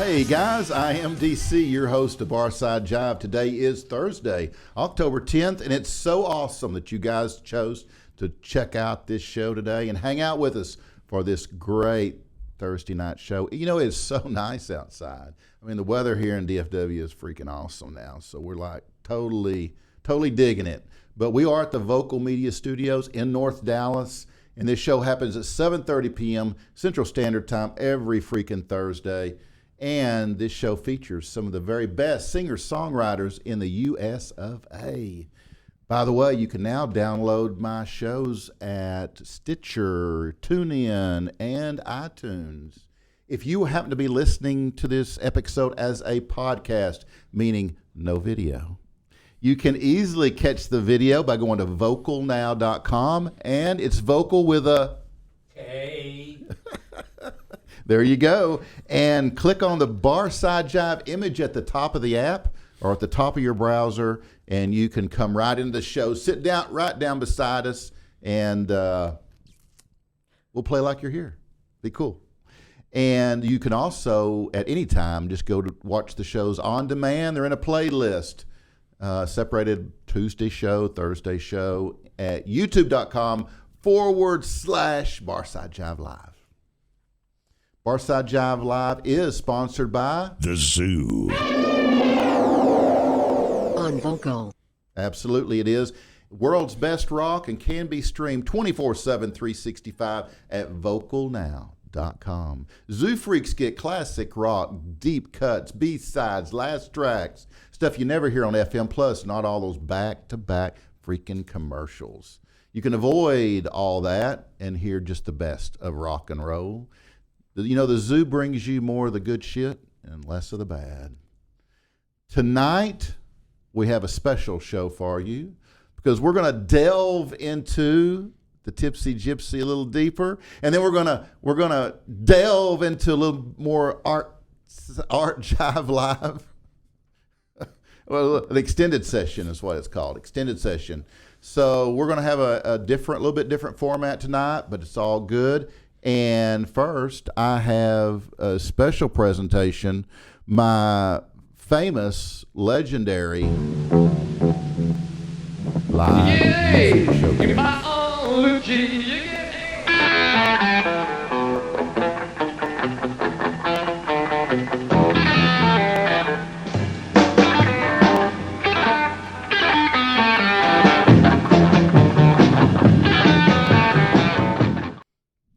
Hey guys, I am DC, your host of Barside Jive. Today is Thursday, October 10th, and it's so awesome that you guys chose to check out this show today and hang out with us for this great Thursday night show. You know, it's so nice outside. I mean, the weather here in DFW is freaking awesome now, so we're like totally digging it. But we are at the Vokal Media Studios in North Dallas, and this show happens at 7:30 p.m. Central Standard Time every freaking Thursday. And this show features some of the very best singer-songwriters in the U.S. of A. By the way, you can now download my shows at Stitcher, TuneIn, and iTunes. If you happen to be listening to this episode as a podcast, meaning no video, you can easily catch the video by going to vokalnow.com, and it's vocal with a K. There you go. And click on the Barside Jive image at the top of the app or at the top of your browser, and you can come right into the show. Sit down, right down beside us, and we'll play like you're here. Be cool. And you can also, at any time, just go to watch the shows on demand. They're in a playlist, separated Tuesday show, Thursday show at youtube.com/Barside Jive Live. Barside Jive Live is sponsored by The Zoo on Vokal. Absolutely, it is. World's best rock and can be streamed 24/7, 365 at vokalnow.com. Zoo Freaks get classic rock, deep cuts, B-sides, last tracks, stuff you never hear on FM Plus, not all those back-to-back freaking commercials. You can avoid all that and hear just the best of rock and roll. You know, the Zoo brings you more of the good shit and less of the bad. Tonight, we have a special show for you because we're going to delve into the Tipsy Gypsy a little deeper, and then we're gonna delve into a little more Art Jive Live. Well, an extended session is what it's called, extended session. So we're going to have a little bit different format tonight, but it's all good. And first, I have a special presentation, my famous, legendary live music showcase.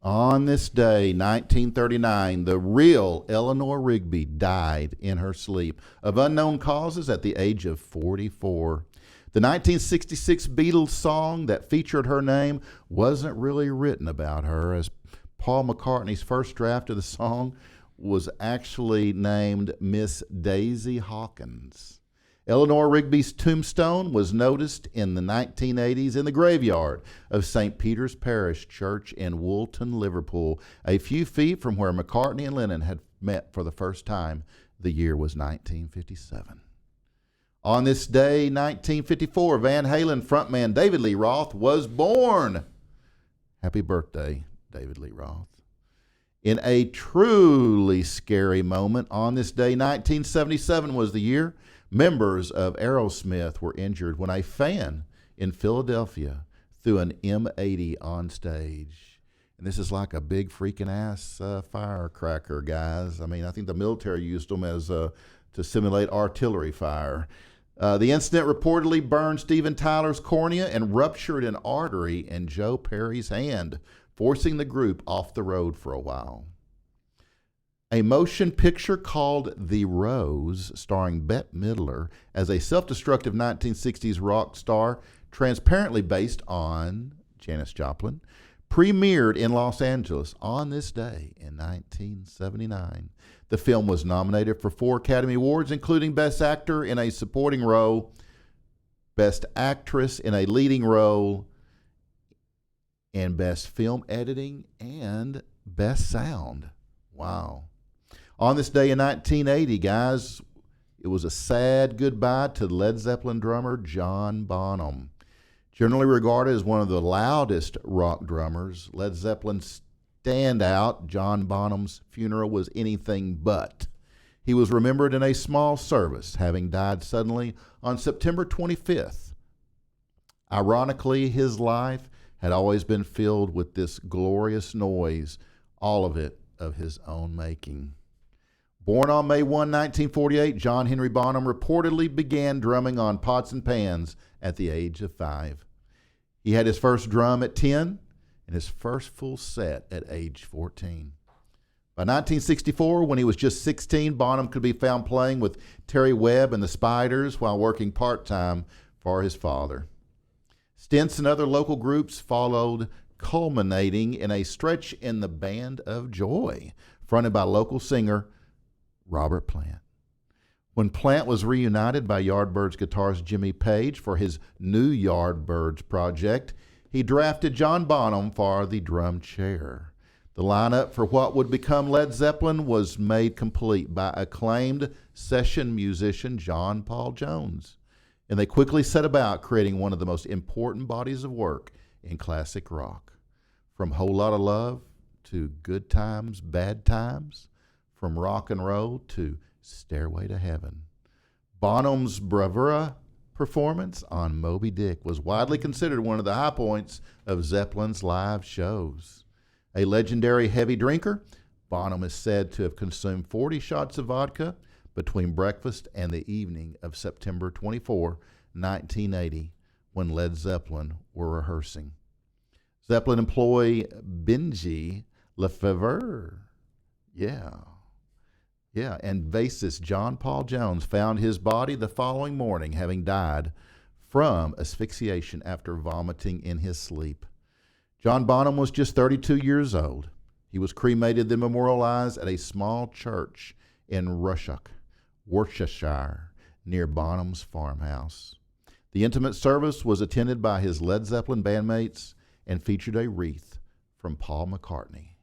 On this day, 1939, the real Eleanor Rigby died in her sleep of unknown causes at the age of 44. The 1966 Beatles song that featured her name wasn't really written about her, as Paul McCartney's first draft of the song was actually named Miss Daisy Hawkins. Eleanor Rigby's tombstone was noticed in the 1980s in the graveyard of St. Peter's Parish Church in Woolton, Liverpool, a few feet from where McCartney and Lennon had met for the first time. The year was 1957. On this day, 1954, Van Halen frontman David Lee Roth was born. Happy birthday, David Lee Roth. In a truly scary moment, on this day, 1977 was the year, members of Aerosmith were injured when a fan in Philadelphia threw an M80 on stage. And this is like a big freaking ass firecracker, guys. I mean, I think the military used them as to simulate artillery fire. The incident reportedly burned Steven Tyler's cornea and ruptured an artery in Joe Perry's hand, forcing the group off the road for a while. A motion picture called The Rose, starring Bette Midler as a self-destructive 1960s rock star, transparently based on Janis Joplin, premiered in Los Angeles on this day in 1979. The film was nominated for 4 Academy Awards, including Best Actor in a Supporting Role, Best Actress in a Leading Role, and Best Film Editing and Best Sound. Wow. On this day in 1980, guys, it was a sad goodbye to Led Zeppelin drummer John Bonham. Generally regarded as one of the loudest rock drummers, Led Zeppelin's standout, John Bonham's funeral was anything but. He was remembered in a small service, having died suddenly on September 25th. Ironically, his life had always been filled with this glorious noise, all of it of his own making. Born on May 1, 1948, John Henry Bonham reportedly began drumming on pots and pans at the age of 5. He had his first drum at 10 and his first full set at age 14. By 1964, when he was just 16, Bonham could be found playing with Terry Webb and the Spiders while working part-time for his father. Stints in other local groups followed, culminating in a stretch in the Band of Joy, fronted by local singer Robert Plant. When Plant was reunited by Yardbirds guitarist Jimmy Page for his new Yardbirds project, he drafted John Bonham for the drum chair. The lineup for what would become Led Zeppelin was made complete by acclaimed session musician John Paul Jones, and they quickly set about creating one of the most important bodies of work in classic rock. From Whole Lotta Love to Good Times, Bad Times, from rock and roll to Stairway to Heaven. Bonham's bravura performance on Moby Dick was widely considered one of the high points of Zeppelin's live shows. A legendary heavy drinker, Bonham is said to have consumed 40 shots of vodka between breakfast and the evening of September 24, 1980, when Led Zeppelin were rehearsing. Zeppelin employee Benji Lefevre, and bassist John Paul Jones found his body the following morning, having died from asphyxiation after vomiting in his sleep. John Bonham was just 32 years old. He was cremated then memorialized at a small church in Rushock, Worcestershire, near Bonham's farmhouse. The intimate service was attended by his Led Zeppelin bandmates and featured a wreath from Paul McCartney,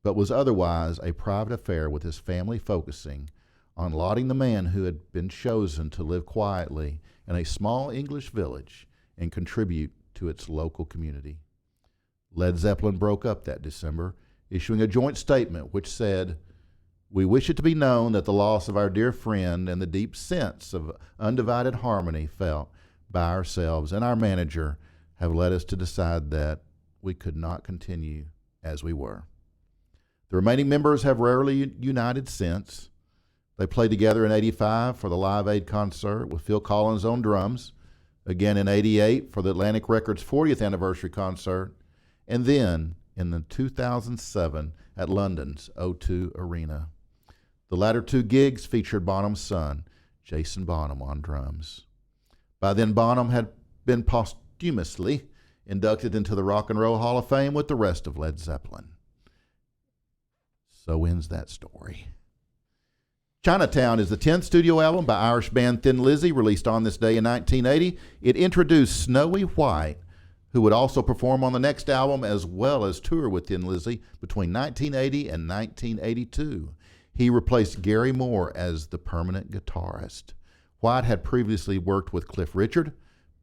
but was otherwise a private affair with his family, focusing on lauding the man who had been chosen to live quietly in a small English village and contribute to its local community. Led Zeppelin broke up that December, issuing a joint statement which said, "We wish it to be known that the loss of our dear friend and the deep sense of undivided harmony felt by ourselves and our manager have led us to decide that we could not continue as we were." The remaining members have rarely united since. They played together in '85 for the Live Aid concert with Phil Collins on drums, again in '88 for the Atlantic Records 40th anniversary concert, and then in the 2007 at London's O2 Arena. The latter two gigs featured Bonham's son, Jason Bonham, on drums. By then, Bonham had been posthumously inducted into the Rock and Roll Hall of Fame with the rest of Led Zeppelin. So ends that story. Chinatown is the 10th studio album by Irish band Thin Lizzy, released on this day in 1980. It introduced Snowy White, who would also perform on the next album as well as tour with Thin Lizzy between 1980 and 1982. He replaced Gary Moore as the permanent guitarist. White had previously worked with Cliff Richard,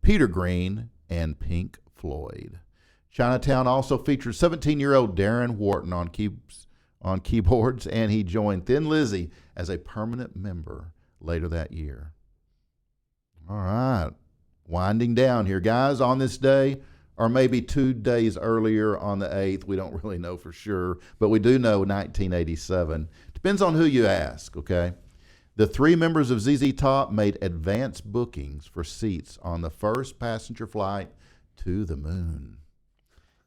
Peter Green, and Pink Floyd. Chinatown also featured 17-year-old Darren Wharton on keyboards, and he joined Thin Lizzy as a permanent member later that year. All right, winding down here, guys. On this day, or maybe 2 days earlier on the 8th, we don't really know for sure, but we do know 1987. Depends on who you ask, okay? The three members of ZZ Top made advance bookings for seats on the first passenger flight to the moon.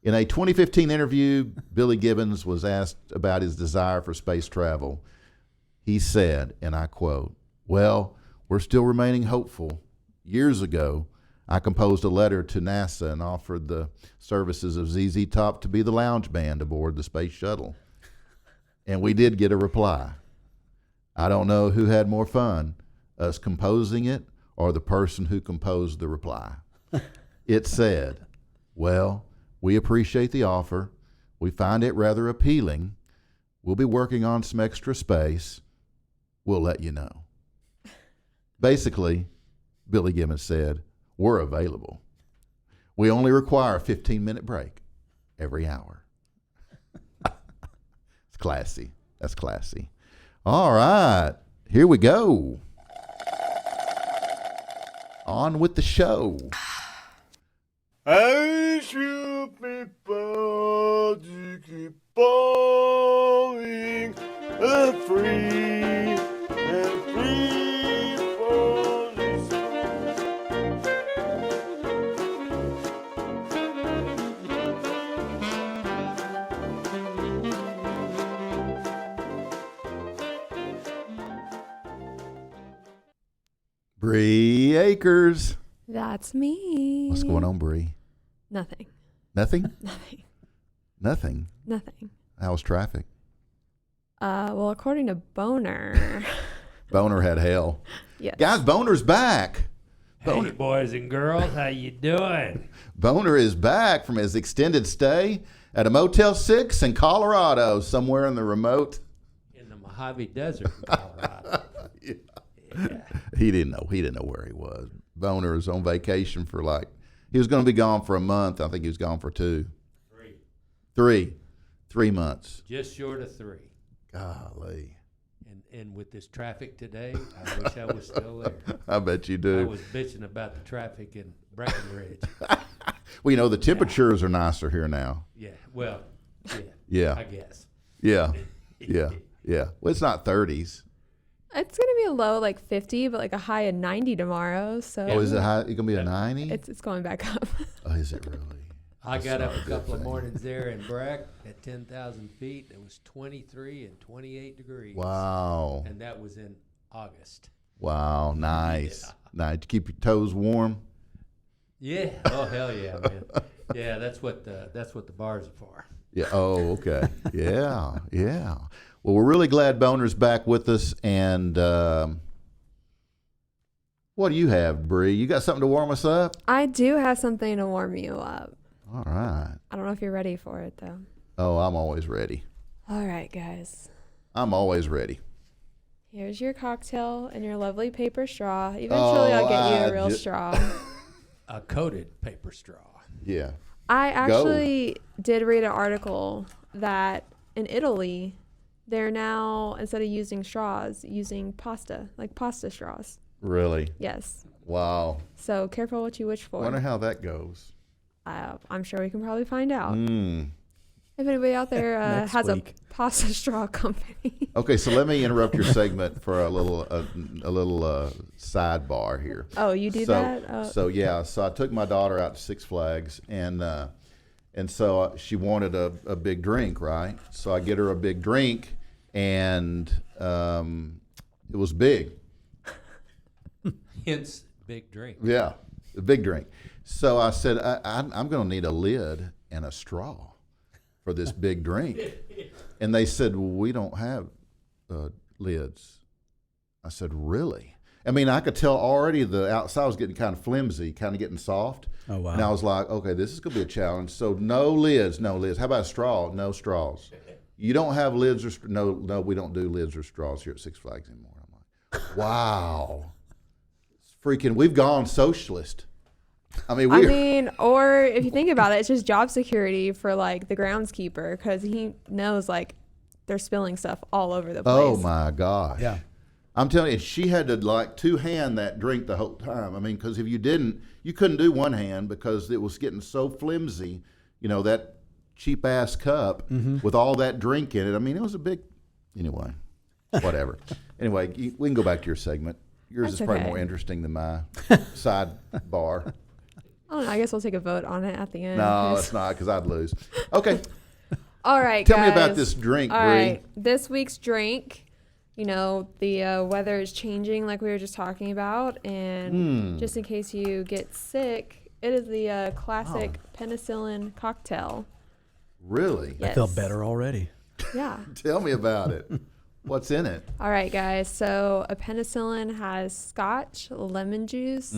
In a 2015 interview, Billy Gibbons was asked about his desire for space travel. He said, and I quote, "Well, we're still remaining hopeful. Years ago, I composed a letter to NASA and offered the services of ZZ Top to be the lounge band aboard the space shuttle. And we did get a reply. I don't know who had more fun, us composing it or the person who composed the reply. It said, 'Well, we appreciate the offer. We find it rather appealing. We'll be working on some extra space. We'll let you know.'" Basically, Billy Gibbons said, "We're available. We only require a 15-minute break every hour." It's classy. That's classy. All right. Here we go. On with the show. I should people to keep falling free and free for this Bre Akers. That's me. What's going on, Bre? Nothing. Nothing? Nothing. Nothing. Nothing. How's traffic? Well, according to Boner. Boner had hell. Yes. Guys, Boner's back. Hey, boys and girls, how you doing? Boner is back from his extended stay at a Motel 6 in Colorado, somewhere in the remote. In the Mojave Desert in Colorado. Yeah. Yeah. He didn't know where he was. Boner was on vacation for he was going to be gone for a month. I think he was gone for 2. 3 months. Just short of 3. Golly. And with this traffic today, I wish I was still there. I bet you I do. was bitching about the traffic in Breckenridge. Well, the temperatures are nicer here now. Yeah, well, Yeah. I guess. Yeah. Yeah. Yeah. Well, it's not 30s. It's going to be a low 50, but a high of 90 tomorrow. So Oh, is it high? It's going to be a 90? it's going back up. Oh, is it really? I got up not a a good couple of thing. mornings there in Breck at 10,000 feet. It was 23 and 28 degrees. Wow. And that was in August. Wow. Nice. Yeah. Nice. To keep your toes warm. Yeah. Oh, hell yeah, man. Yeah, that's what the bars are for. Yeah. Oh, okay. Yeah. Yeah. Well, we're really glad Boner's back with us. And what do you have, Bre? You got something to warm us up? I do have something to warm you up. All right. I don't know if you're ready for it, though. Oh, I'm always ready. All right, guys. I'm always ready. Here's your cocktail and your lovely paper straw. Eventually, I'll get you a real straw. A coated paper straw. Yeah. I actually did read an article that in Italy, they're now, instead of using straws, using pasta, pasta straws. Really? Yes. Wow. So careful what you wish for. Wonder how that goes. I'm sure we can probably find out. Mm. If anybody out there has week. a pasta straw company. Okay, so let me interrupt your segment for a little sidebar here. Oh, you do that? Oh. So I took my daughter out to Six Flags, and so she wanted a big drink, right? So I get her a big drink, and it was big. Hence, big drink. Yeah, a big drink. So I said, I'm going to need a lid and a straw for this big drink. And they said, well, we don't have lids. I said, really? I mean, I could tell already the outside was getting kind of flimsy, kind of getting soft. Oh, wow. And I was like, okay, this is going to be a challenge. So no lids. How about a straw? No straws. You don't have lids or no, we don't do lids or straws here at Six Flags anymore. I'm like, wow. We've gone socialist. or if you think about it, it's just job security for the groundskeeper, because he knows they're spilling stuff all over the place. Oh my gosh. Yeah. I'm telling you, she had to two-hand that drink the whole time. I mean, because if you didn't, you couldn't do one hand because it was getting so flimsy, that cheap-ass cup with all that drink in it. I mean, it was a big, anyway, whatever. Anyway, we can go back to your segment. Yours That's is probably okay. more interesting than my sidebar. I don't know. I guess we'll take a vote on it at the end. No, it's not, because I'd lose. Okay, All right, tell guys. me about this drink, All Bre. right. This week's drink, the weather is changing like we were just talking about. And just in case you get sick, it is the classic penicillin cocktail. Really? Yes. I feel better already. Yeah. Tell me about it. What's in it? All right, guys. So a penicillin has scotch, lemon juice,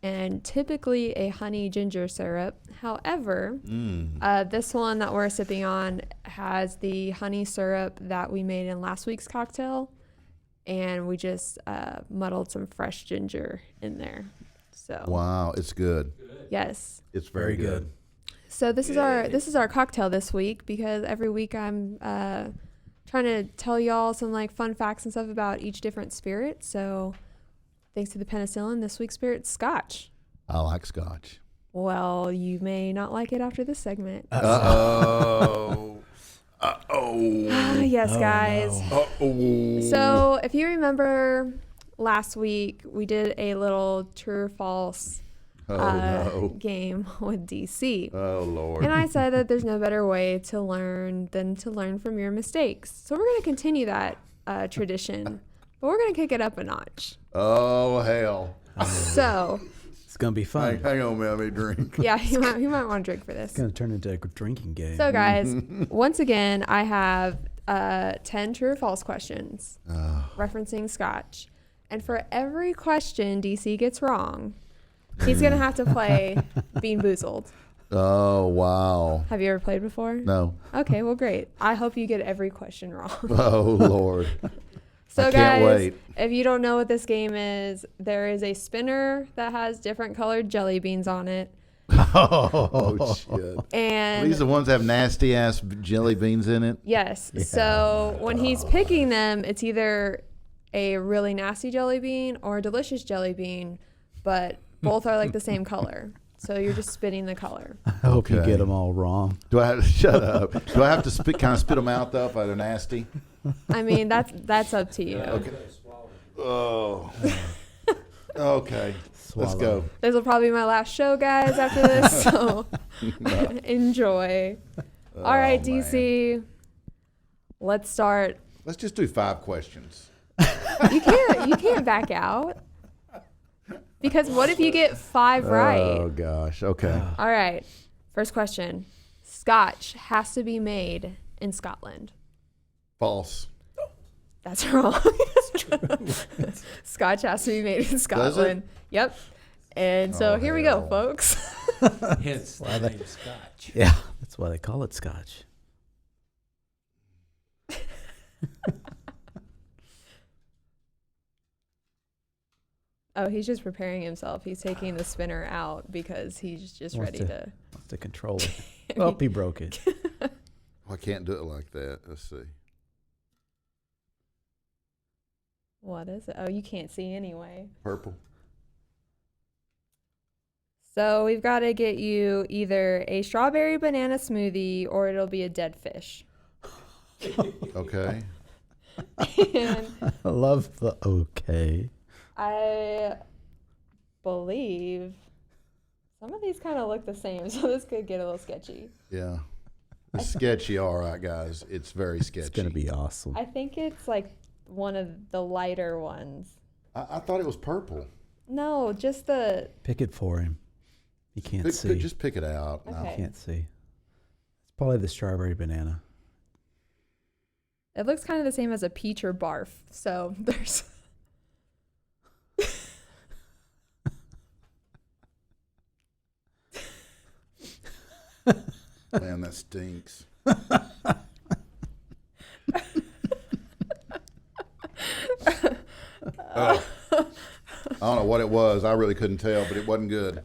and typically a honey ginger syrup. However, this one that we're sipping on has the honey syrup that we made in last week's cocktail, and we just muddled some fresh ginger in there. So Wow, it's good. yes. It's very good. So this is our cocktail this week, because every week I'm trying to tell y'all some like fun facts and stuff about each different spirit. So thanks to the penicillin, this week's spirit's Scotch. I like Scotch. Well, you may not like it after this segment. Uh-oh. Uh-oh. Yes, guys. No. Uh-oh. So if you remember last week, we did a little true or false game with DC. Oh, Lord. And I said that there's no better way to learn than to learn from your mistakes. So we're going to continue that tradition, but we're going to kick it up a notch. Oh, hell. So It's going to be fun. Hang on, man. Let me drink. yeah, you might want to drink for this. It's going to turn into a drinking game. So guys, once again, I have 10 true or false questions referencing Scotch. And for every question DC gets wrong, he's going to have to play Bean Boozled. Oh, wow. Have you ever played before? No. Okay, well, great. I hope you get every question wrong. Oh, Lord. So, I guys, can't wait. if you don't know what this game is, there is a spinner that has different colored jelly beans on it. Oh, shit. And These are the ones that have nasty ass jelly beans in it. yes, so when he's picking them, it's either a really nasty jelly bean or a delicious jelly bean, but both are like the same color. So you're just spinning the color. I hope you Okay. get them all wrong. Do I have to shut up? Do I have to kind of spit them out though if they're nasty? I mean, that's up to you. Okay. Oh. Okay. Let's Swallow. go. This will probably be my last show, guys, after this. So enjoy. All right, man. DC. Let's start. Let's just do 5 questions. You can't back out. Because what if you get 5 right? Oh gosh. Okay. All right. First question. Scotch has to be made in Scotland. False. That's wrong. Scotch has to be made in Scotland. Yep. And so Oh, here we go, hell. folks. Hence the name Scotch. Yeah, that's why they call it Scotch. Oh, he's just preparing himself. He's taking the spinner out because he's just Wants ready to. Wants to control it. Oh, he broke it. I can't do it like that. Let's see. What is it? Oh, you can't see anyway. Purple. So we've got to get you either a strawberry banana smoothie or it'll be a dead fish. Okay. And I love the okay. I believe some of these kind of look the same, so this could get a little sketchy. Yeah. It's sketchy, all right, guys. It's very sketchy. It's going to be awesome. I think it's like one of the lighter ones. I thought it was purple. No, just the. Pick it for him. He can't see. Just pick it out. No. Okay. Can't see. It's probably the strawberry banana. It looks kind of the same as a peach or barf. So there's. Man, that stinks. Oh. I don't know what it was. I really couldn't tell, but it wasn't good.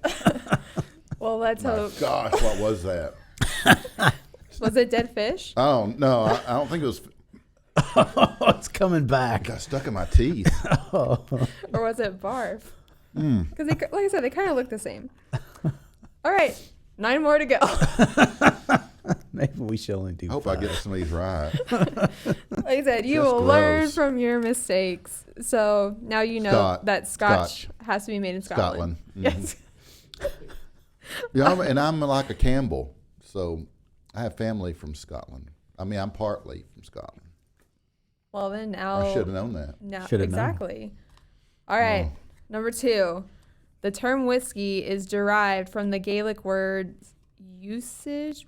Well, let's My hope. gosh, what was that? Was it dead fish? Oh, no, I don't think it was. Oh, it's coming back. Got stuck in my teeth. Or was it barf? Because like I said, they kind of look the same. All right, 9 more to go. Maybe we should only do I hope 5. I get some of these right. Like I said, you That's will learn gross. from your mistakes. So now you know that Scotch has to be made in Scotland. Scotland. Yes. Yeah, I'm like a Campbell, so I have family from Scotland. I mean, I'm partly from Scotland. Well, then now. I should have known that. No, Shoulda known. exactly. All right. Number 2. The term whiskey is derived from the Gaelic words usage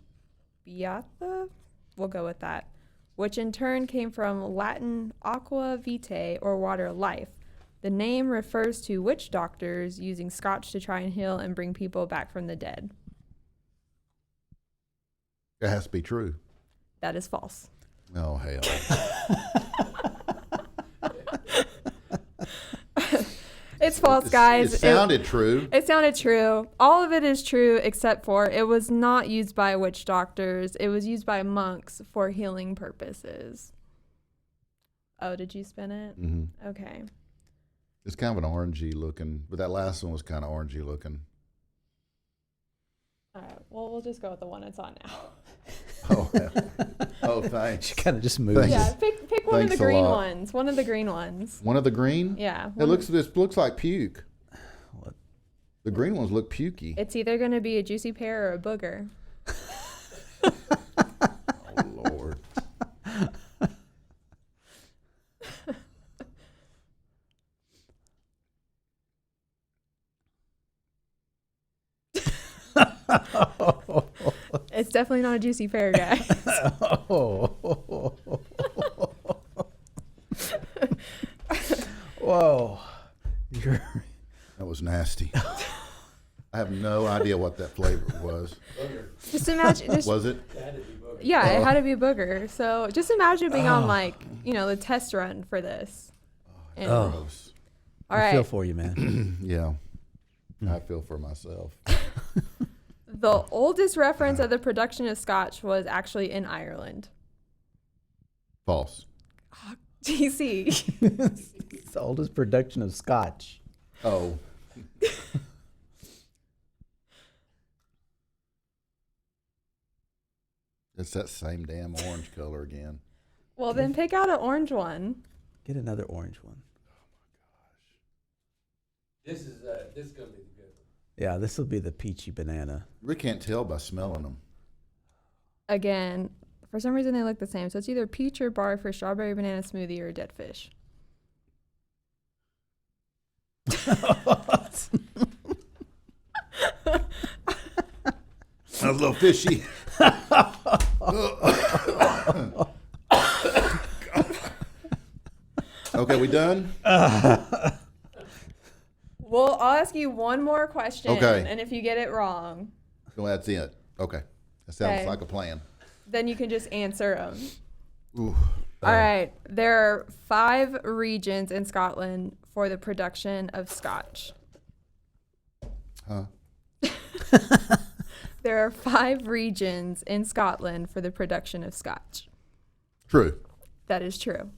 beata. We'll go with that. Which in turn came from Latin aqua vitae or water life. The name refers to witch doctors using Scotch to try and heal and bring people back from the dead. It has to be true. That is false. Oh, hell. It's false, guys. It sounded true. It sounded true. All of it is true except for it was not used by witch doctors. It was used by monks for healing purposes. Oh, did you spin it? Mm-hmm. Okay. It's kind of an orangey looking, but that last one was kind of orangey looking. All right. Well, we'll just go with the one it's on now. Oh, yeah. Oh, thanks. She kind of just moves. Thanks. Yeah, pick one of the Thanks a green lot. ones. One of the green ones. One of the green? Yeah. It looks like puke. What? The green ones look pukey. It's either going to be a juicy pear or a booger. Oh, Lord. It's definitely not a juicy pear, guys. Whoa. That was nasty. I have no idea what that flavor was. Just imagine. Was it? Yeah, it had to be a booger. So just imagine being on the test run for this. And, Gross. all I feel right. for you, man. Yeah. I feel for myself. The oldest reference of the production of Scotch was actually in Ireland. False. GC. It's the oldest production of Scotch. Oh. It's that same damn orange color again. Well, then pick out an orange one. Get another orange one. This is gonna be the good one. Yeah, this will be the peachy banana. We can't tell by smelling them. Again, for some reason they look the same. So it's either peach or bark for strawberry banana smoothie or dead fish. That was a little fishy. Okay, we done? Well, I'll ask you one more question. Okay. And if you get it wrong, Well, that's it. Okay. That sounds Okay. like a plan. then you can just answer them. Ooh. All right. There are 5 regions in Scotland for the production of Scotch. Huh? There are 5 regions in Scotland for the production of Scotch. True. That is true.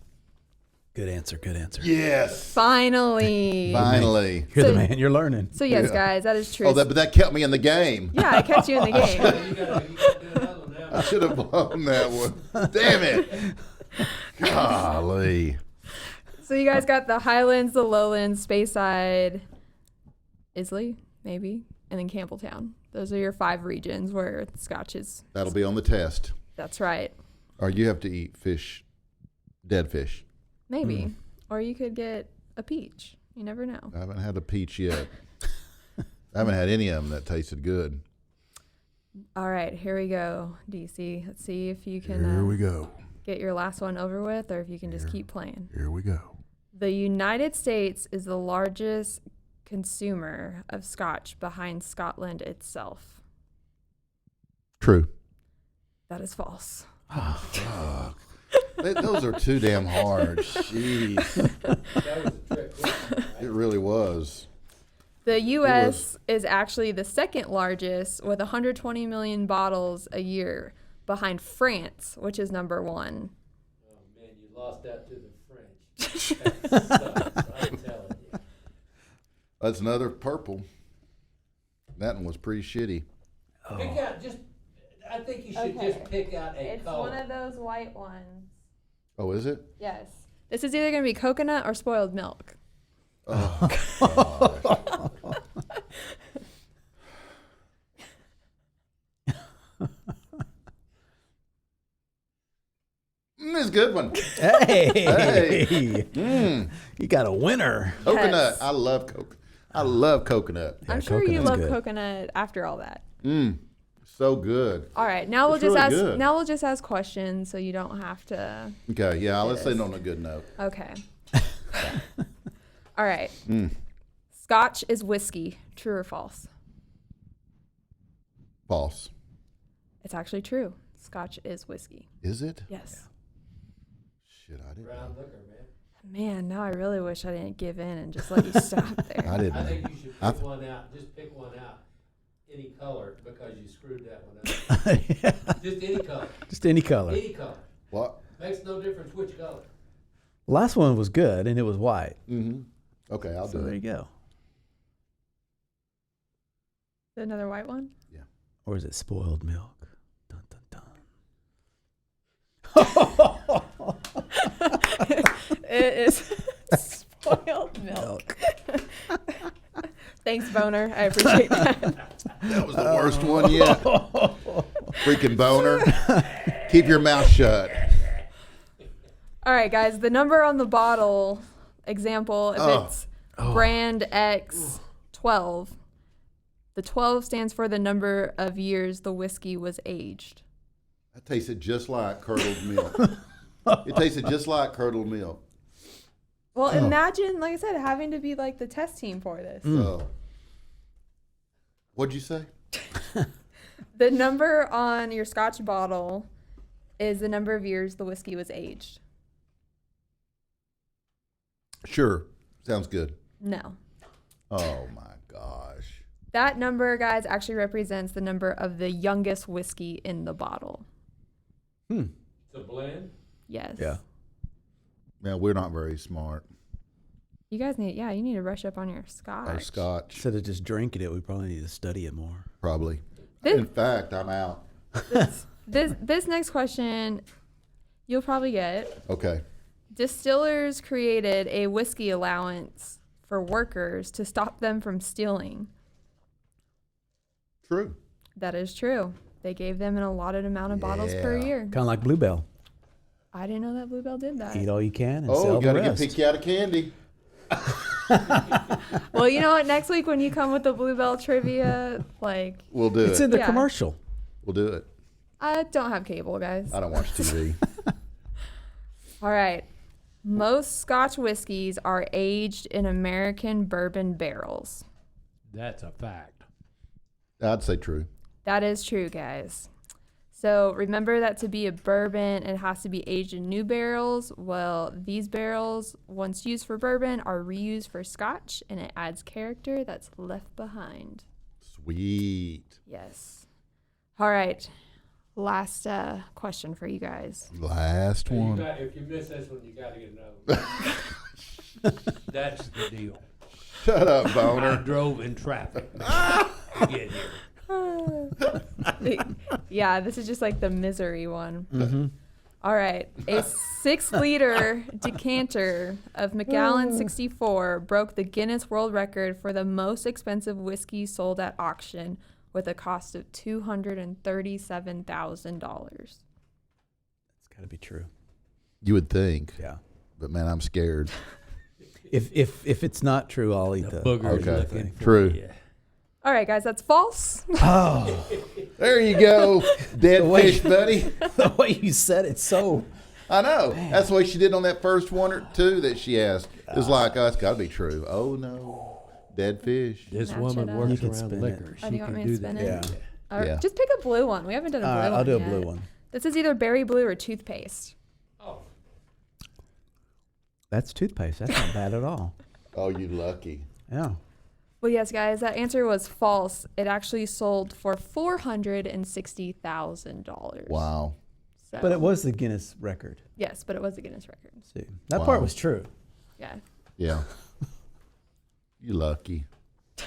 Good answer. Good answer. Yes. Finally. Finally. You're the So- man. You're learning. So yes, Yeah. guys, that is true. Oh, but that kept me in the game. Yeah, I kept you in the game. You gotta do another one now. I should have blown that one. Damn it. Golly. So you guys got the Highlands, the Lowlands, Speyside, Islay, maybe, and then Campbelltown. Those are your 5 regions where Scotch is. That'll be on the test. That's right. Or you have to eat fish, dead fish. Maybe. Or you could get a peach. You never know. I haven't had a peach yet. I haven't had any of them that tasted good. All right, here we go, DC. Let's see if you can Here we go. get your last one over with or if you can just keep playing. Here we go. The United States is the largest consumer of Scotch behind Scotland itself. True. That is false. Fuck. Those are too damn hard. Jeez. That was a trick question, right? It really was. The U.S. is actually the second largest with 120 million bottles a year behind France, which is number 1. Oh man, you lost that to the French. That sucks, I'm telling you. That's another purple. That one was pretty shitty. Pick out I think you should just pick out a It's color. one of those white ones. Oh, is it? Yes. This is either going to be coconut or spoiled milk. Oh, gosh. It's a good one. Hey. Hey. You got a winner. Coconut. Yes. I love coconut. I'm sure you coconut's love good. coconut after all that. So good. All right, now we'll It's just really ask. good. Now we'll just ask questions, so you don't have to. Okay, yeah, let's Yes. end on a good note. Okay. All right. Scotch is whiskey. True or false? False. It's actually true. Scotch is whiskey. Is it? Yes. Shit, I didn't Brown know. liquor, man. Man, now I really wish I didn't give in and just let you stop there. I didn't I know. think you should I pick one out. Just pick one out. Any color, because you screwed that one up. Just any color. Just any color. Any color. What? Makes no difference which color. Last one was good, and it was white. Mm-hmm. Okay, I'll So do there it. you go. Another white one? Or is it spoiled milk? Dun, dun, dun. It is spoiled milk. Thanks, Boner. I appreciate that. That was the worst one yet. Freaking Boner. Keep your mouth shut. All right, guys. The number on the bottle example, if it's brand X12, the 12 stands for the number of years the whiskey was aged. That tasted just like curdled milk. It tasted just like curdled milk. Well, imagine, like I said, having to be like the test team for this. What'd you say? The number on your Scotch bottle is the number of years the whiskey was aged. Sure. Sounds good. No. Oh, my gosh. That number, guys, actually represents the number of the youngest whiskey in the bottle. It's a blend? Yes. Yeah. Man, we're not very smart. You guys need, you need to brush up on your Scotch. Our Scotch, Instead of just drinking it, we probably need to study it more. probably. This- In fact, I'm out. This next question, you'll probably get. Okay. Distillers created a whiskey allowance for workers to stop them from stealing. True. That is true. They gave them an allotted amount of bottles per Yeah. year. Kind of like Bluebell. I didn't know that Bluebell did that. Eat all you can and Oh, sell you the got to get rest. picky out of candy. Well, you know what? Next week when you come with the Bluebell trivia, like, We'll do It's it. in the Yeah. commercial. We'll do it. I don't have cable, guys. I don't watch TV. All right. Most Scotch whiskeys are aged in American bourbon barrels. That's a fact. I'd say true. That is true, guys. So remember that to be a bourbon, it has to be aged in new barrels. Well, these barrels, once used for bourbon, are reused for Scotch, and it adds character that's left behind. Sweet. Yes. All right. Last question for you guys. Last one. If you miss this one, you got to get another one. That's the deal. Shut up, I Boner. drove in traffic to get here. Yeah, this is just like the misery one. All right. A 6-liter decanter of Macallan 64 broke the Guinness World Record for the most expensive whiskey sold at auction with a cost of $237,000. It's got to be true. You would think, Yeah. but man, I'm scared. If it's not true, I'll eat the Booger's Okay. looking for True. you. All right, guys, that's false. Oh, There you go, dead The way- fish, buddy. the way you said it, so I know. That's the way she did on that first one or two that she asked. It was like, oh, it's got to be true. Oh, no. Dead fish. This Match woman it up. works You can around spin liquor. it. Oh, do She you want can me to do spin that. it? yeah. Or Yeah. just pick a blue one. We haven't done a blue All right, one I'll do a yet. blue one. This is either berry blue or toothpaste. Oh, That's toothpaste. That's not bad at all. Oh, you lucky. Yeah. Well, yes, guys, that answer was false. It actually sold for $460,000. Wow. So, But it was the Guinness record. Yes, but it was a Guinness record. See, that Wow. part was true. Yeah. Yeah. You lucky.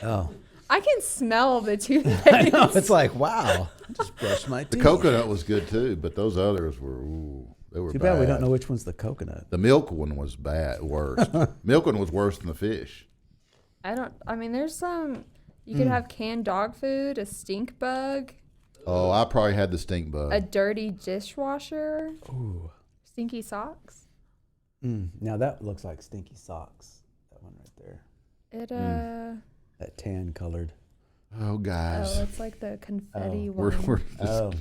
Oh, I can smell the I toothpaste. know. It's like, wow. I just brushed my The teeth. coconut was good too, but those others were, ooh, they were Too bad. bad we don't know which one's the coconut. The milk one was bad, worse. Milk one was worse than the fish. I mean, there's some, you could have canned dog food, a stink bug, Oh, I probably had the stink bug. a dirty dishwasher, Ooh. stinky socks. Now that looks like stinky socks. That one right there. It, That tan colored. Oh, guys. oh, it's like the confetti Oh. one.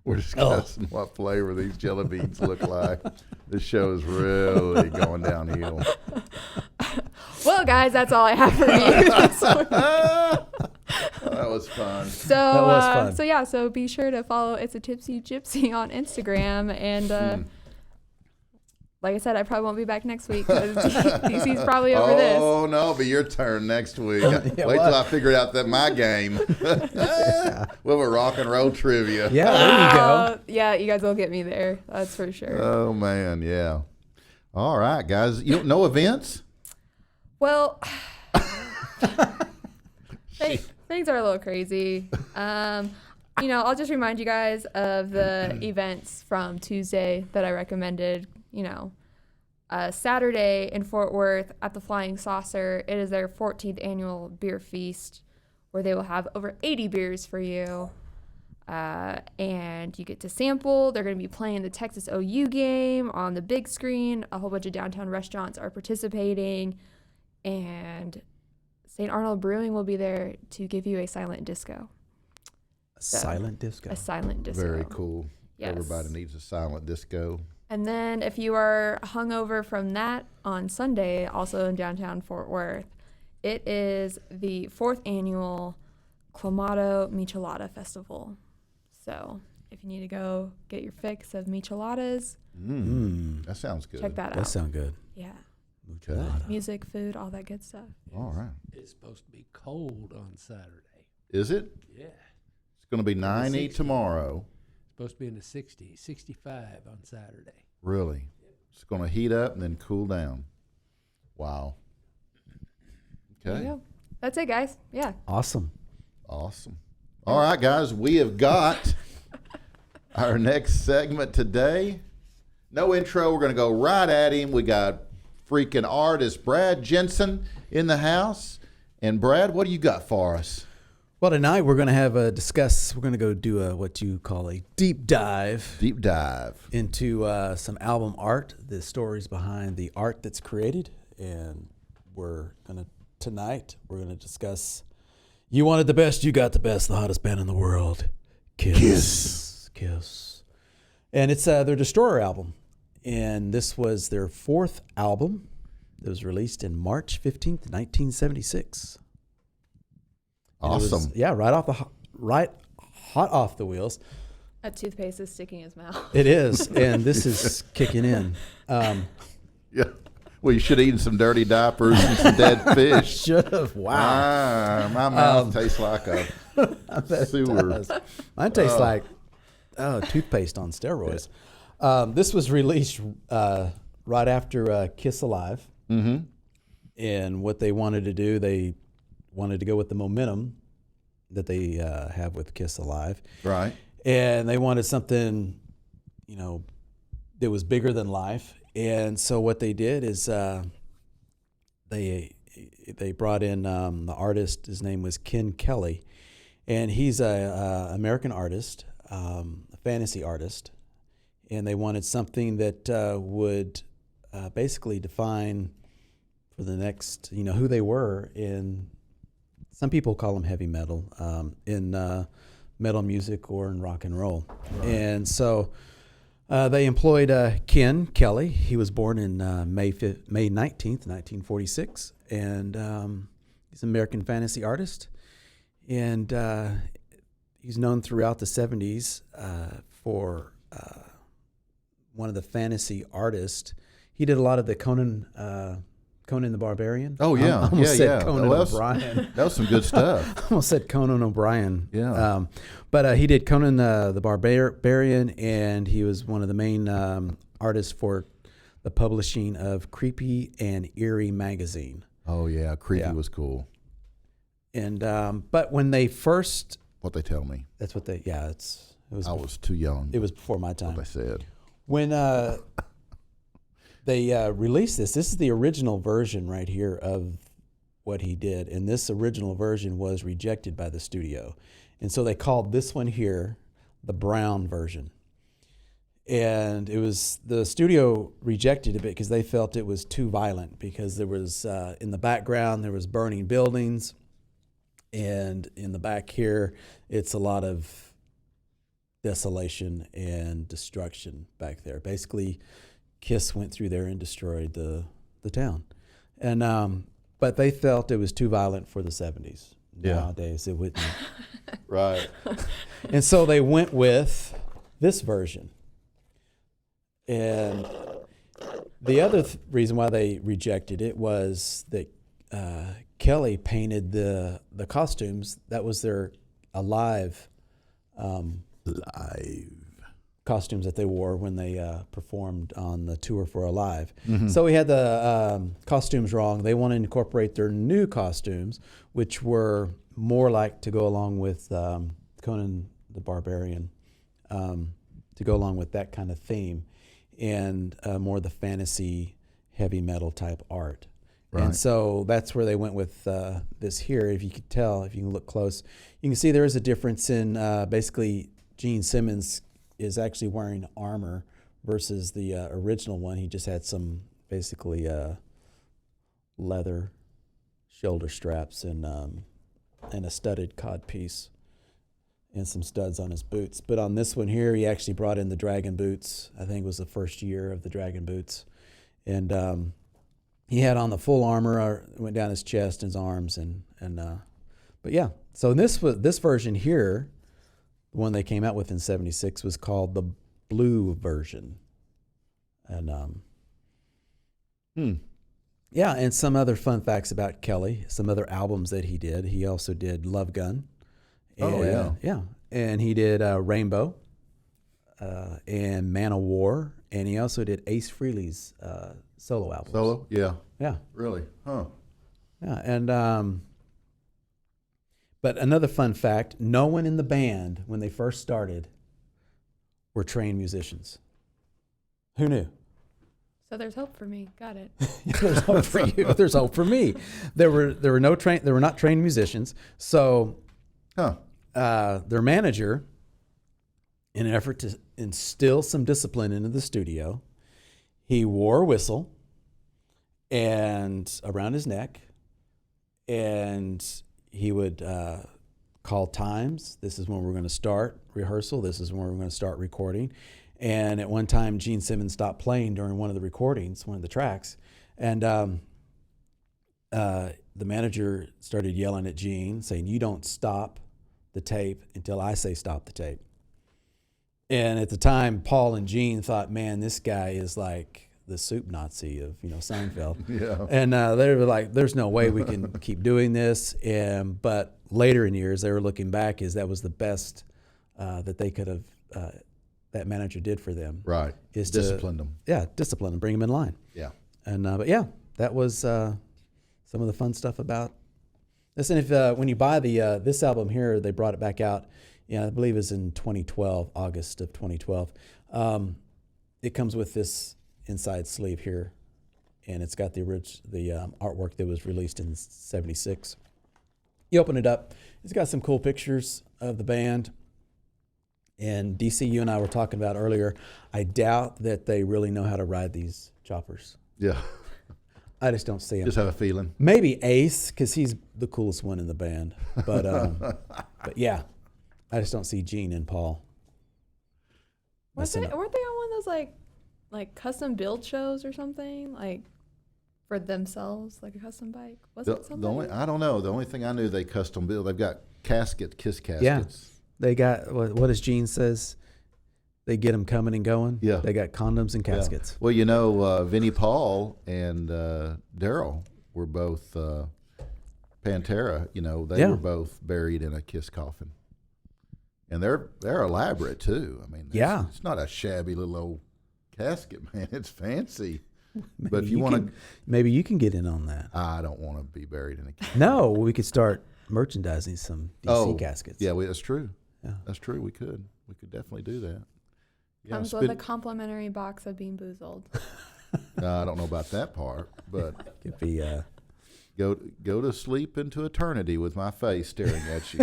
We're discussing what flavor these jelly beans look like. This show is really going downhill. Well, guys, that's all I have for you. That was fun. So, That was fun. so yeah, so be sure to follow It's a Tipsy Gypsy on Instagram. And like I said, I probably won't be back next week because DC's probably over this. Oh, no, be your turn next week. Yeah, Wait till what? I figure out that my game. We'll have a rock and roll trivia. Yeah, there you go. Yeah, you guys will get me there. That's for sure. Oh, man, yeah. All right, guys. You don't know events? Well, things are a little crazy. I'll just remind you guys of the events from Tuesday that I recommended. Saturday in Fort Worth at the Flying Saucer. It is their 14th annual beer feast where they will have over 80 beers for you. And you get to sample. They're going to be playing the Texas OU game on the big screen. A whole bunch of downtown restaurants are participating. And St. Arnold Brewing will be there to give you a silent disco. Silent disco. A silent disco. Very cool. Yes. Everybody needs a silent disco. And then if you are hungover from that on Sunday, also in downtown Fort Worth, it is the 4th annual Clamato Michelada Festival. So if you need to go get your fix of micheladas, That sounds good. check that out. That sounds good. Yeah. Okay. Music, food, all that good stuff. All right. It's supposed to be cold on Saturday. Is it? Yeah. It's going to be 90 60s. tomorrow. Supposed to be in the 60s, 65 on Saturday. Really? It's going to heat up and then cool down. Wow. There Okay. you go. That's it, guys. Yeah. Awesome. Awesome. All right, guys, we have got our next segment today. No intro. We're going to go right at him. We got freaking artist Brad Jensen in the house. And Brad, what do you got for us? Well, tonight we're going to have we're going to go do what you call a deep dive Deep dive. into some album art, the stories behind the art that's created. And tonight we're going to discuss You Wanted the Best, You Got the Best, the hottest band in the world, Kiss. And it's their Destroyer album. And this was their 4th album that was released in March 15th, 1976. And it was- Awesome. yeah, hot off the wheels. That toothpaste is sticking in his mouth. It is, and this is kicking in. Yeah. Well, you should have eaten some dirty diapers and some dead fish. Should have. Wow. My mouth tastes like a I bet it sewer. does. Mine tastes like toothpaste on steroids. This was released right after Kiss Alive. Mm-hmm. And what they wanted to do, they wanted to go with the momentum that they have with Kiss Alive. Right. And they wanted something, that was bigger than life. And so what they did is they brought in the artist. His name was Ken Kelly, and he's a American artist, a fantasy artist. And they wanted something that would basically define for the next, who they were in. Some people call them heavy metal in metal music or in rock and roll. Right. And so they employed Ken Kelly. He was born in May 19th, 1946. And he's an American fantasy artist. And he's known throughout the 70s for one of the fantasy artists. He did a lot of the Conan the Barbarian. Oh, yeah. I almost said Conan That was- O'Brien. That was some good stuff. I almost said Conan O'Brien. Yeah. But he did Conan the Barbarian, and he was one of the main artists for the publishing of Creepy and Eerie magazine. Oh, yeah. Creepy Yeah. was cool. And but when they first, What they tell me. that's what they, yeah, it was I was too young. it was before my time. What they said. When they released this is the original version right here of what he did. And this original version was rejected by the studio. And so they called this one here the brown version. And the studio rejected it because they felt it was too violent, because there was, in the background, there was burning buildings. And in the back here, it's a lot of desolation and destruction back there. Basically, Kiss went through there and destroyed the town. And but they felt it was too violent for the 70s. Yeah. Nowadays it wouldn't. Right. And so they went with this version. And the other reason why they rejected it was that Kelly painted the costumes. That was their live costumes that they wore when they performed on the tour for Alive. So we had the costumes wrong. They want to incorporate their new costumes, which were more like to go along with Conan the Barbarian, to go along with that kind of theme, and more the fantasy, heavy metal type art. Right. And so that's where they went with this here. If you could tell, if you can look close, you can see there is a difference in basically Gene Simmons is actually wearing armor versus the original one. He just had some basically leather shoulder straps and a studded cod piece and some studs on his boots. But on this one here, he actually brought in the dragon boots. I think it was the first year of the dragon boots. And he had on the full armor, went down his chest, his arms, but yeah. So this version here, the one they came out with in '76, was called the blue version, and yeah, and some other fun facts about Kelly, some other albums that he did. He also did Love Gun. Yeah, and he did Rainbow, and Man of War, and he also did Ace Frehley's solo albums. Solo? Yeah. Yeah. Really? Huh. Yeah, and but another fun fact, no one in the band when they first started were trained musicians. Who knew? So there's hope for me. Got it. There's hope for you. There's hope for me. There were not trained musicians. So their manager, in an effort to instill some discipline into the studio, he wore a whistle and around his neck, and he would call times. This is when we're going to start rehearsal. This is when we're going to start recording. And at one time, Gene Simmons stopped playing during one of the recordings, one of the tracks, and the manager started yelling at Gene, saying, "You don't stop the tape until I say stop the tape." And at the time, Paul and Gene thought, "Man, this guy is like the soup Nazi of Seinfeld." Yeah. And they were like, "There's no way we can keep doing this." But later in years, they were looking back as that was the best that they could have. That manager did for them. Right. Is disciplined them. Yeah, discipline them, bring them in line. Yeah. And but yeah, that was some of the fun stuff about this. And if when you buy the this album here, they brought it back out. I believe it was in 2012, August of 2012. It comes with this inside sleeve here, and it's got the artwork that was released in '76. You open it up, it's got some cool pictures of the band. And DC, you and I were talking about earlier, I doubt that they really know how to ride these choppers. Yeah. I just don't see him. Just have a feeling. Maybe Ace, because he's the coolest one in the band. But but yeah, I just don't see Gene and Paul. Weren't they on one of those like custom build shows or something, like for themselves, like a custom bike? Was it something? I don't know. The only thing I knew they custom build. They've got kiss caskets. Yeah. They got, what does Gene says? They get them coming and going. Yeah. They got condoms and caskets. Yeah. Well, Vinnie Paul and Daryl were both Pantera. They were both buried in a Kiss coffin, and they're elaborate too. I mean, it's not a shabby little old casket, man. It's fancy. But if you want to, maybe you can get in on that. I don't want to be buried in a casket. No, we could start merchandising some DC caskets. Yeah, that's true. Yeah. That's true. We could definitely do that. Yeah, Comes with a complimentary box of Bean Boozled. I don't know about that part, but could be go to sleep into eternity with my face staring at you.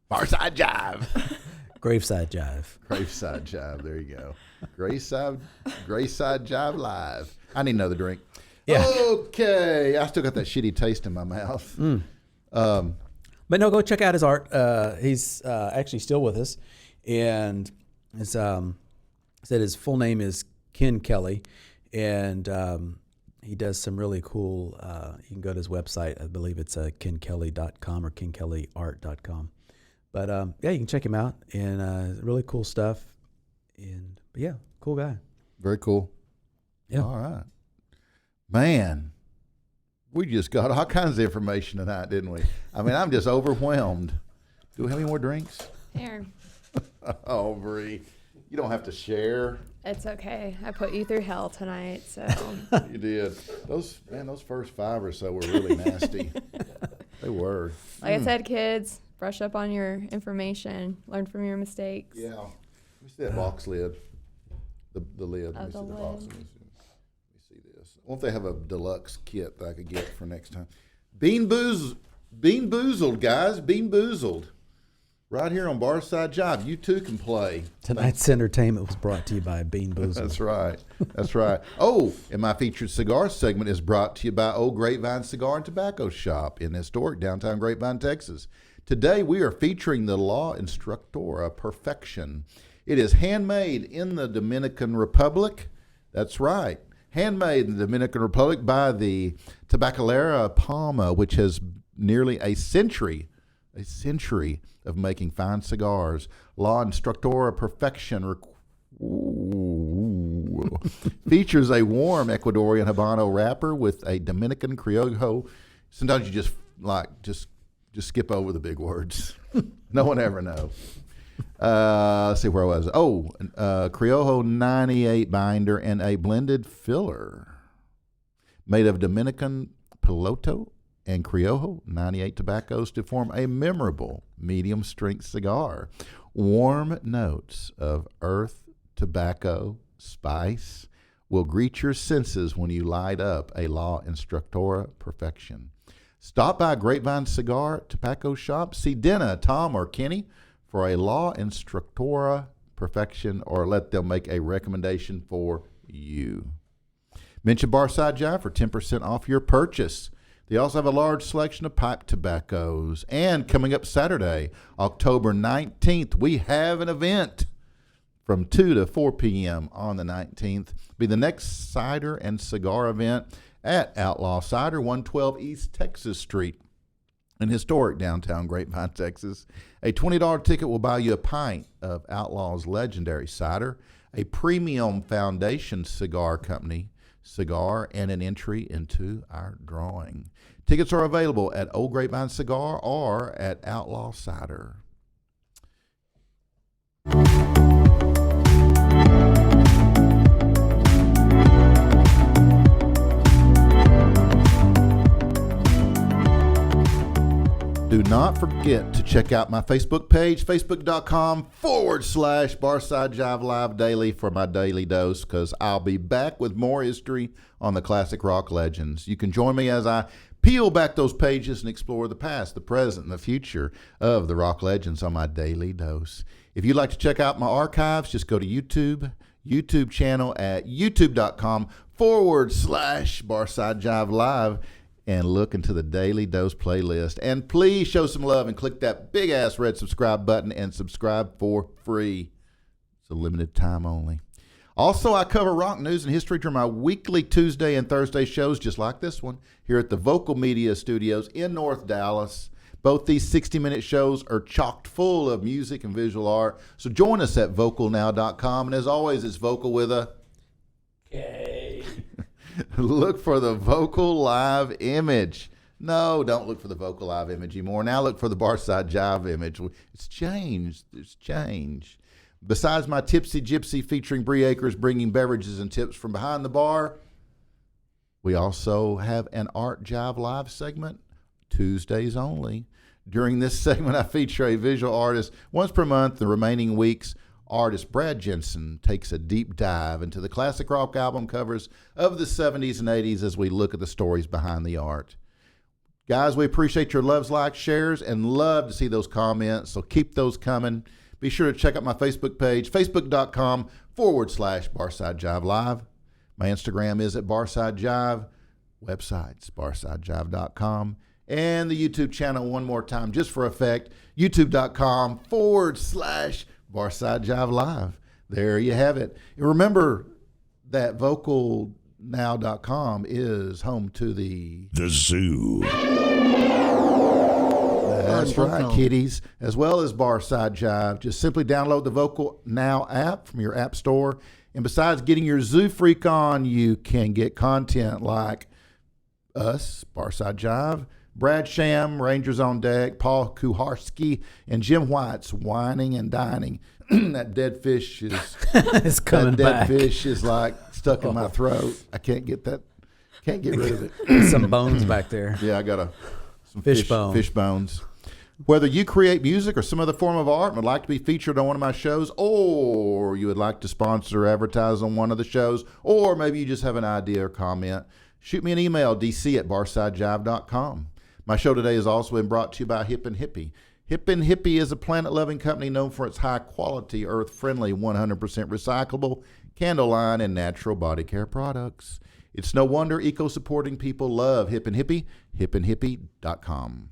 Barside Jive. Graveside Jive. Graveside Jive. There you go. Graveside Jive live. I need another drink. Yeah. Okay. I still got that shitty taste in my mouth. But no, go check out his art. He's actually still with us, and his said his full name is Ken Kelly, and he does some really cool. You can go to his website. I believe it's kenkelly.com or kenkellyart.com. But yeah, you can check him out, and really cool stuff. But yeah, cool guy. Very cool. Yeah. All right. Man, we just got all kinds of information tonight, didn't we? I mean, I'm just overwhelmed. Do we have any more drinks? Here. Oh, Bree, you don't have to share. It's okay. I put you through hell tonight, so. You did. Those first 5 or so were really nasty. They were. Like I said, kids, brush up on your information. Learn from your mistakes. Yeah. Let me see that box lid. The lid. Let me see the the box. lid. Let me see this. I wonder if they have a deluxe kit that I could get for next time. Bean Boozled, guys. Bean Boozled. Right here on Barside Jive. You too can play. Tonight's entertainment was brought to you by Bean Boozled. That's right. That's right. Oh, and my featured cigar segment is brought to you by Old Grapevine Cigar and Tobacco Shop in historic downtown Grapevine, Texas. Today we are featuring the La Instructora Perfection. It is handmade in the Dominican Republic. That's right. Handmade in the Dominican Republic by the Tabacalera Palma, which has nearly a century of making fine cigars. La Instructora Perfection features a warm Ecuadorian Habano wrapper with a Dominican Criollo. Sometimes you just skip over the big words. No one ever knows. Let's see, where was it? Oh, Criollo 98 binder and a blended filler made of Dominican Piloto and Criollo 98 tobaccos to form a memorable medium strength cigar. Warm notes of earth, tobacco, spice will greet your senses when you light up a La Instructora Perfection. Stop by Grapevine Cigar Tobacco Shop, see Denna, Tom, or Kenny for a La Instructora Perfection, or let them make a recommendation for you. Mention Barside Jive for 10% off your purchase. They also have a large selection of pipe tobaccos. And coming up Saturday, October 19th, we have an event from 2 to 4 p.m. on the 19th. Be the next cider and cigar event at Outlaw Cider, 112 East Texas Street in historic downtown Grapevine, Texas. A $20 ticket will buy you a pint of Outlaw's legendary cider, a premium foundation cigar company cigar, and an entry into our drawing. Tickets are available at Old Grapevine Cigar or at Outlaw Cider. Do not forget to check out my Facebook page, facebook.com/Barside Jive Live Daily for my daily dose, because I'll be back with more history on the classic rock legends. You can join me as I peel back those pages and explore the past, the present, and the future of the rock legends on my daily dose. If you'd like to check out my archives, just go to YouTube channel at youtube.com/Barside Jive Live and look into the Daily Dose playlist. And please show some love and click that big-ass red subscribe button and subscribe for free. It's a limited time only. Also, I cover rock news and history during my weekly Tuesday and Thursday shows, just like this one, here at the Vokal Media Studios in North Dallas. Both these 60-minute shows are chocked full of music and visual art. So join us at vocalnow.com. And as always, it's vocal with a K. Look for the Vokal Live image. No, don't look for the Vokal Live image anymore. Now look for the Barside Jive image. It's changed. There's change. Besides my Tipsy Gypsy featuring Bre Akers bringing beverages and tips from behind the bar, we also have an Art Jive live segment, Tuesdays only. During this segment, I feature a visual artist once per month. The remaining weeks, Artist Brad Jensen takes a deep dive into the classic rock album covers of the 70s and 80s as we look at the stories behind the art. Guys, we appreciate your loves, likes, shares, and love to see those comments, so keep those coming. Be sure to check out my Facebook page, facebook.com/Barside Jive Live. My Instagram is at Barside Jive. Websites, barsidejive.com. And the YouTube channel, one more time, just for effect, youtube.com/Barside Jive Live. There you have it. And remember that vocalnow.com is home to the zoo. That's right, kiddies, as well as Barside Jive. Just simply download the Vokal Now app from your app store. And besides getting your zoo freak on, you can get content like us, Barside Jive, Brad Sham, Rangers on Deck, Paul Kuharski, and Jim White's Whining and Dining. That dead fish is It's coming that dead back. fish is like stuck in my throat. I can't get rid of it. Some bones back there. Yeah, I got some Fish bone. fish bones. Whether you create music or some other form of art and would like to be featured on one of my shows, or you would like to sponsor or advertise on one of the shows, or maybe you just have an idea or comment, shoot me an email, dc@barsidejive.com. My show today has also been brought to you by Hip and Hippie. Hip and Hippie is a planet-loving company known for its high-quality, earth-friendly, 100% recyclable candle line and natural body care products. It's no wonder eco-supporting people love Hip and Hippie, hipandhippie.com.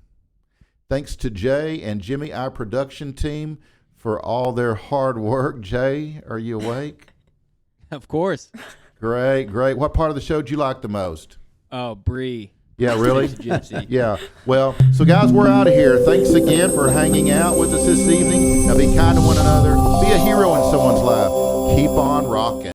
Thanks to Jay and Jimmy, our production team, for all their hard work. Jay, are you awake? Of course. Great. What part of the show did you like the most? Oh, Bre. Yeah, really? Gypsy. Yeah. Well, so guys, we're out of here. Thanks again for hanging out with us this evening. Now be kind to one another. Be a hero in someone's life. Keep on rocking.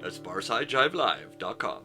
That's BarsideJiveLive.com.